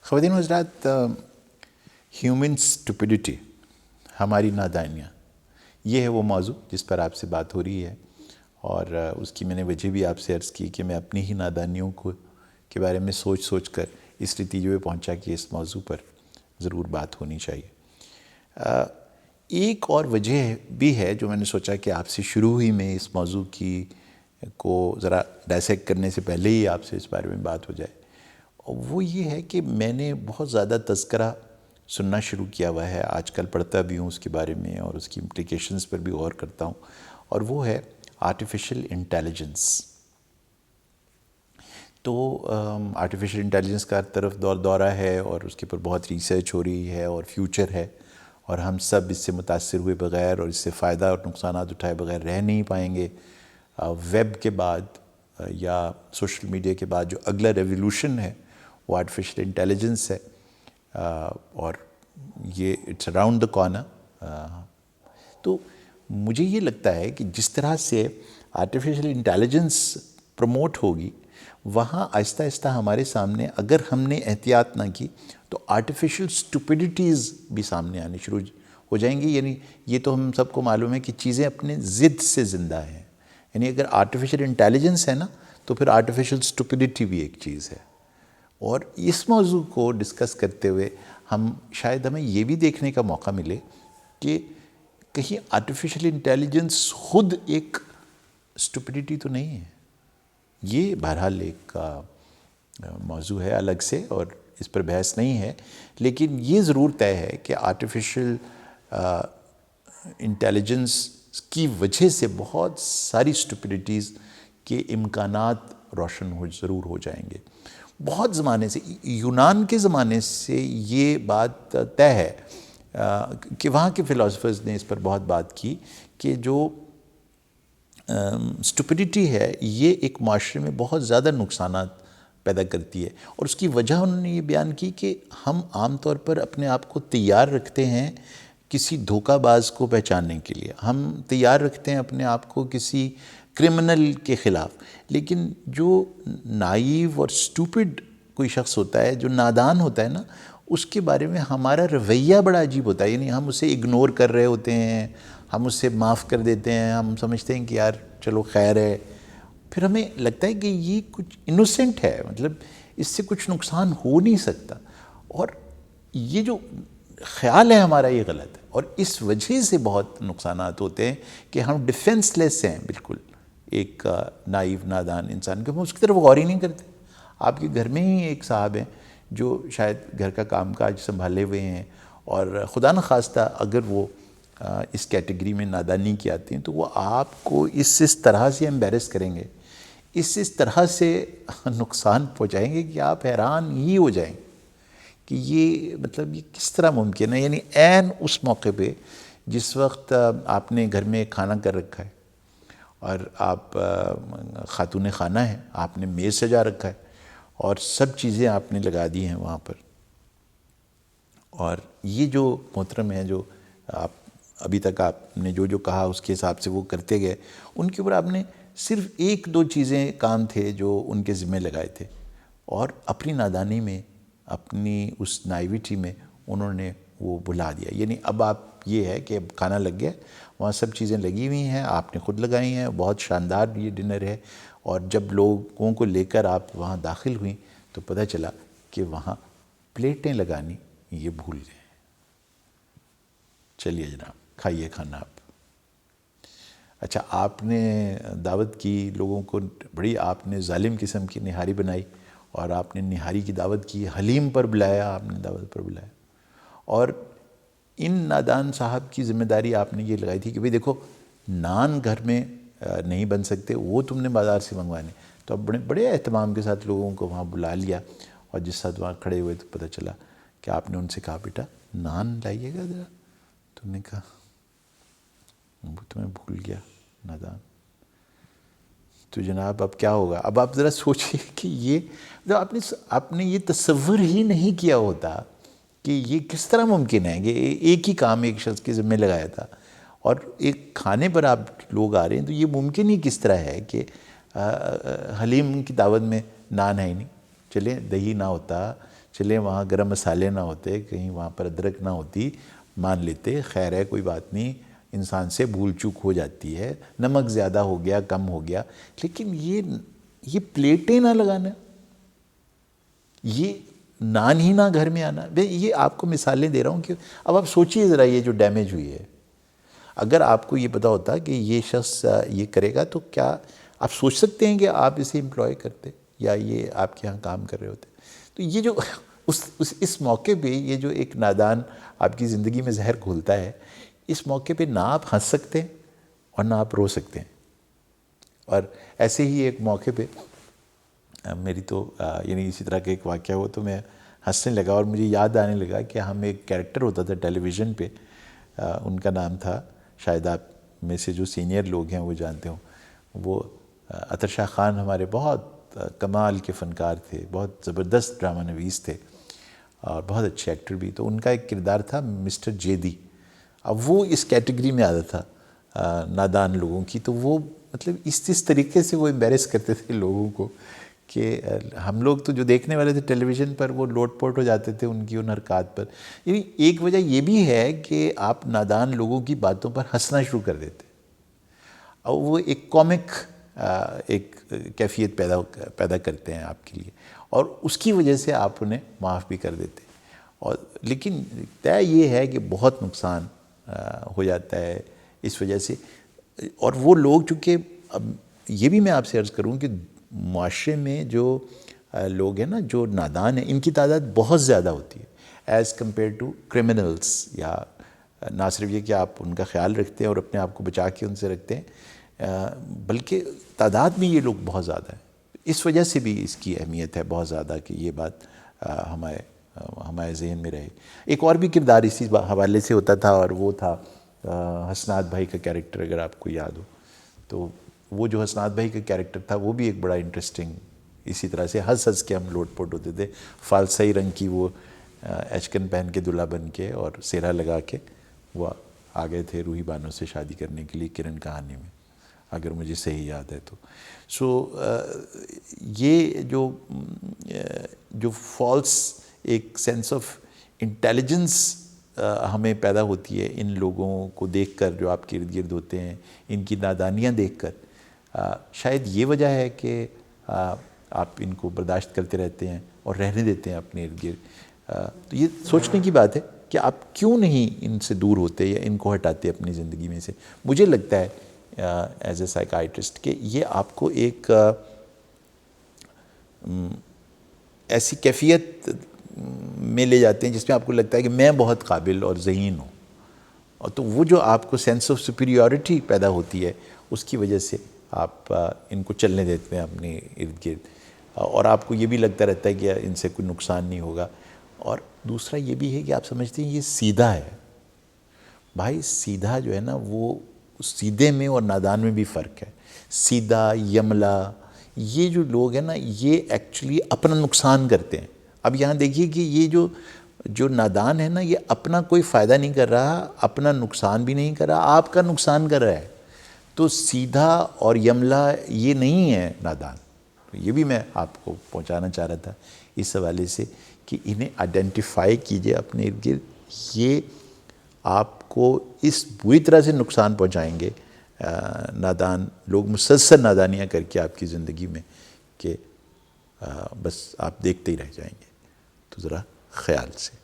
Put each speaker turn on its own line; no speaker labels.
خواتین و حضرات، ہیومن اسٹوپڈیٹی، ہماری نادانیاں، یہ ہے وہ موضوع جس پر آپ سے بات ہو رہی ہے، اور اس کی میں نے وجہ بھی آپ سے عرض کی کہ میں اپنی ہی نادانیوں کے بارے میں سوچ کر اس نتیجے پہ پہنچا کہ اس موضوع پر ضرور بات ہونی چاہیے۔ ایک اور وجہ بھی ہے جو میں نے سوچا کہ آپ سے شروع ہی میں اس موضوع کو ذرا ڈائسیکٹ کرنے سے پہلے ہی آپ سے اس بارے میں بات ہو جائے، وہ یہ ہے کہ میں نے بہت زیادہ تذکرہ سننا شروع کیا ہوا ہے، آج کل پڑھتا بھی ہوں اس کے بارے میں اور اس کی امپلیکیشنز پر بھی غور کرتا ہوں، اور وہ ہے آرٹیفیشل انٹیلیجنس۔ تو آرٹیفیشل انٹیلیجنس کا ہر طرف دورہ ہے اور اس کے اوپر بہت ریسرچ ہو رہی ہے اور فیوچر ہے، اور ہم سب اس سے متاثر ہوئے بغیر اور اس سے فائدہ اور نقصانات اٹھائے بغیر رہ نہیں پائیں گے۔ ویب کے بعد یا سوشل میڈیا کے بعد جو اگلا ریولیوشن ہے وہ آرٹیفیشل انٹیلیجنس ہے، اور یہ اٹس اراؤنڈ دا کارنر۔ تو مجھے یہ لگتا ہے کہ جس طرح سے آرٹیفیشل انٹیلیجنس پروموٹ ہوگی، وہاں آہستہ آہستہ ہمارے سامنے اگر ہم نے احتیاط نہ کی تو آرٹیفیشل اسٹوپڈیٹیز بھی سامنے آنی شروع ہو جائیں گی۔ یعنی یہ تو ہم سب کو معلوم ہے کہ چیزیں اپنے ضد سے زندہ ہیں، یعنی اگر آرٹیفیشل انٹیلیجنس ہے نا تو پھر آرٹیفیشل اسٹوپڈیٹی بھی ایک چیز ہے۔ اور اس موضوع کو ڈسکس کرتے ہوئے شاید ہمیں یہ بھی دیکھنے کا موقع ملے کہ کہیں آرٹیفیشل انٹیلیجنس خود ایک اسٹوپڈیٹی تو نہیں ہے۔ یہ بہرحال ایک موضوع ہے الگ سے اور اس پر بحث نہیں ہے، لیکن یہ ضرور طے ہے کہ آرٹیفیشل انٹیلیجنس کی وجہ سے بہت ساری اسٹوپڈیٹیز کے امکانات روشن ضرور ہو جائیں گے۔ بہت زمانے سے، یونان کے زمانے سے یہ بات طے ہے کہ وہاں کے فلاسفرز نے اس پر بہت بات کی کہ جو اسٹوپڈیٹی ہے یہ ایک معاشرے میں بہت زیادہ نقصانات پیدا کرتی ہے، اور اس کی وجہ انہوں نے یہ بیان کی کہ ہم عام طور پر اپنے آپ کو تیار رکھتے ہیں کسی دھوکہ باز کو پہچاننے کے لیے، ہم تیار رکھتے ہیں اپنے آپ کو کسی کرمنل کے خلاف، لیکن جو نائیو اور اسٹوپڈ کوئی شخص ہوتا ہے، جو نادان ہوتا ہے نا، اس کے بارے میں ہمارا رویہ بڑا عجیب ہوتا ہے۔ یعنی ہم اسے اگنور کر رہے ہوتے ہیں، ہم اسے معاف کر دیتے ہیں، ہم سمجھتے ہیں کہ یار چلو خیر ہے، پھر ہمیں لگتا ہے کہ یہ کچھ انوسنٹ ہے، مطلب اس سے کچھ نقصان ہو نہیں سکتا، اور یہ جو خیال ہے ہمارا یہ غلط ہے، اور اس وجہ سے بہت نقصانات ہوتے ہیں کہ ہم ڈیفنس لیس ہیں بالکل ایک نائیو نادان انسان کے، ہم اس کی طرف غور ہی نہیں کرتے۔ آپ کے گھر میں ہی ایک صاحب ہیں جو شاید گھر کا کام کاج سنبھالے ہوئے ہیں، اور خدا نخواستہ اگر وہ اس کیٹیگری میں نادانی کی آتی ہیں تو وہ آپ کو اس طرح سے ایمبیرس کریں گے، اس طرح سے نقصان پہنچائیں گے کہ آپ حیران ہی ہو جائیں کہ یہ مطلب یہ کس طرح ممکن ہے۔ یعنی عین اس موقع پہ جس وقت آپ نے گھر میں کھانا کر رکھا ہے اور آپ خاتون خانہ ہیں، آپ نے میز سجا رکھا ہے اور سب چیزیں آپ نے لگا دی ہیں وہاں پر، اور یہ جو محترم ہیں جو آپ ابھی تک آپ نے جو کہا اس کے حساب سے وہ کرتے گئے، ان کے اوپر آپ نے صرف ایک دو چیزیں کام تھے جو ان کے ذمہ لگائے تھے، اور اپنی نادانی میں، اپنی اس نائیوٹی میں انہوں نے وہ بھلا دیا۔ یعنی اب آپ یہ ہے کہ اب کھانا لگ گیا، وہاں سب چیزیں لگی ہوئی ہیں، آپ نے خود لگائی ہیں، بہت شاندار یہ ڈنر ہے، اور جب لوگوں کو لے کر آپ وہاں داخل ہوئیں تو پتہ چلا کہ وہاں پلیٹیں لگانی یہ بھول گئے۔ چلیے جناب، کھائیے کھانا آپ۔ اچھا، آپ نے دعوت کی لوگوں کو، بڑی آپ نے ظالم قسم کی نہاری بنائی، اور آپ نے نہاری کی دعوت کی، حلیم پر بلایا، آپ نے دعوت پر بلایا، اور ان نادان صاحب کی ذمہ داری آپ نے یہ لگائی تھی کہ بھئی دیکھو نان گھر میں نہیں بن سکتے، وہ تم نے بازار سے منگوانے، تو اب بڑے اہتمام کے ساتھ لوگوں کو وہاں بلا لیا، اور جس ساتھ وہاں کھڑے ہوئے تو پتہ چلا کہ آپ نے ان سے کہا بیٹا نان لائیے گا ذرا، تو نے کہا وہ تمہیں بھول گیا نادان۔ تو جناب اب کیا ہوگا؟ اب آپ ذرا سوچئے کہ یہ آپ نے یہ تصور ہی نہیں کیا ہوتا کہ یہ کس طرح ممکن ہے کہ ایک ہی کام ایک شخص کے ذمہ لگایا تھا، اور ایک کھانے پر آپ لوگ آ رہے ہیں، تو یہ ممکن ہی کس طرح ہے کہ حلیم کی دعوت میں نان ہے ہی نہیں، چلیں دہی نہ ہوتا، چلیں وہاں گرم مسالے نہ ہوتے، کہیں وہاں پر ادرک نہ ہوتی، مان لیتے، خیر ہے کوئی بات نہیں، انسان سے بھول چوک ہو جاتی ہے، نمک زیادہ ہو گیا، کم ہو گیا، لیکن یہ پلیٹیں نہ لگانا، یہ نان ہی نہ گھر میں آنا، یہ آپ کو مثالیں دے رہا ہوں کہ اب آپ سوچئے ذرا یہ جو ڈیمیج ہوئی ہے، اگر آپ کو یہ پتا ہوتا کہ یہ شخص یہ کرے گا تو کیا آپ سوچ سکتے ہیں کہ آپ اسے امپلوائے کرتے یا یہ آپ کے ہاں کام کر رہے ہوتے؟ تو یہ جو اس موقع پہ یہ جو ایک نادان آپ کی زندگی میں زہر گھولتا ہے، اس موقع پہ نہ آپ ہنس سکتے ہیں اور نہ آپ رو سکتے ہیں۔ اور ایسے ہی ایک موقع پہ میری تو یعنی اسی طرح کا ایک واقعہ ہوا تو میں ہنسنے لگا، اور مجھے یاد آنے لگا کہ ہم ایک کیریکٹر ہوتا تھا ٹیلی ویژن پہ، ان کا نام تھا، شاید آپ میں سے جو سینئر لوگ ہیں وہ جانتے ہوں، وہ عطر شاہ خان ہمارے بہت کمال کے فنکار تھے، بہت زبردست ڈرامہ نویس تھے اور بہت اچھے ایکٹر بھی، تو ان کا ایک کردار تھا مسٹر جیدی۔ اب وہ اس کیٹیگری میں آتا تھا نادان لوگوں کی، تو وہ مطلب اس طریقے سے وہ امبیرس کرتے تھے لوگوں کو کہ ہم لوگ تو جو دیکھنے والے تھے ٹیلی ویژن پر وہ لوٹ پوٹ ہو جاتے تھے ان کی ان حرکات پر۔ یعنی ایک وجہ یہ بھی ہے کہ آپ نادان لوگوں کی باتوں پر ہنسنا شروع کر دیتے، اور وہ ایک کامک ایک کیفیت پیدا کرتے ہیں آپ کے لیے، اور اس کی وجہ سے آپ انہیں معاف بھی کر دیتے، اور لیکن طے یہ ہے کہ بہت نقصان ہو جاتا ہے اس وجہ سے۔ اور وہ لوگ چونکہ اب یہ بھی میں آپ سے عرض کروں کہ معاشرے میں جو لوگ ہیں نا جو نادان ہیں، ان کی تعداد بہت زیادہ ہوتی ہے ایز کمپیئر ٹو کرمنلز، یا نہ صرف یہ کہ آپ ان کا خیال رکھتے ہیں اور اپنے آپ کو بچا کے ان سے رکھتے ہیں، بلکہ تعداد میں یہ لوگ بہت زیادہ ہیں۔ اس وجہ سے بھی اس کی اہمیت ہے بہت زیادہ کہ یہ بات ہمارے ذہن میں رہے۔ ایک اور بھی کردار اسی حوالے سے ہوتا تھا، اور وہ تھا حسنات بھائی کا کیریکٹر، اگر آپ کو یاد ہو تو وہ جو حسنات بھائی کا کیریکٹر تھا وہ بھی ایک بڑا انٹرسٹنگ، اسی طرح سے ہنس کے ہم لوٹ پوٹ ہوتے تھے۔ فالسائی رنگ کی وہ ایچکن پہن کے دلہا بن کے اور سیرا لگا کے وہ آ گئے تھے روحی بانو سے شادی کرنے کے لیے کرن کہانی میں، اگر مجھے صحیح یاد ہے تو۔ یہ جو فالس ایک سینس آف انٹیلیجنس ہمیں پیدا ہوتی ہے ان لوگوں کو دیکھ کر جو آپ کے ارد گرد ہوتے ہیں، ان کی نادانیاں دیکھ کر، شاید یہ وجہ ہے کہ آپ ان کو برداشت کرتے رہتے ہیں اور رہنے دیتے ہیں اپنے ارد گرد۔ تو یہ سوچنے کی بات ہے کہ آپ کیوں نہیں ان سے دور ہوتے یا ان کو ہٹاتے اپنی زندگی میں سے۔ مجھے لگتا ہے ایز اے سائیکائٹرسٹ کہ یہ آپ کو ایک ایسی کیفیت میں لے جاتے ہیں جس میں آپ کو لگتا ہے کہ میں بہت قابل اور ذہین ہوں، اور تو وہ جو آپ کو سینس آف سپیریورٹی پیدا ہوتی ہے اس کی وجہ سے آپ ان کو چلنے دیتے ہیں اپنے ارد گرد، اور آپ کو یہ بھی لگتا رہتا ہے کہ ان سے کوئی نقصان نہیں ہوگا۔ اور دوسرا یہ بھی ہے کہ آپ سمجھتے ہیں یہ سیدھا ہے۔ بھائی سیدھا جو ہے نا، وہ سیدھے میں اور نادان میں بھی فرق ہے۔ سیدھا، یملا، یہ جو لوگ ہیں نا یہ ایکچولی اپنا نقصان کرتے ہیں۔ اب یہاں دیکھیے کہ یہ جو نادان ہے نا یہ اپنا کوئی فائدہ نہیں کر رہا، اپنا نقصان بھی نہیں کر رہا، آپ کا نقصان کر رہا ہے۔ تو سیدھا اور یملا یہ نہیں ہے نادان۔ یہ بھی میں آپ کو پہنچانا چاہ رہا تھا اس حوالے سے کہ انہیں آئیڈینٹیفائی کیجئے اپنے ارد گرد، یہ آپ کو اس بری طرح سے نقصان پہنچائیں گے نادان لوگ، مسلسل نادانیاں کر کے آپ کی زندگی میں، کہ بس آپ دیکھتے ہی رہ جائیں گے۔ تو ذرا خیال سے۔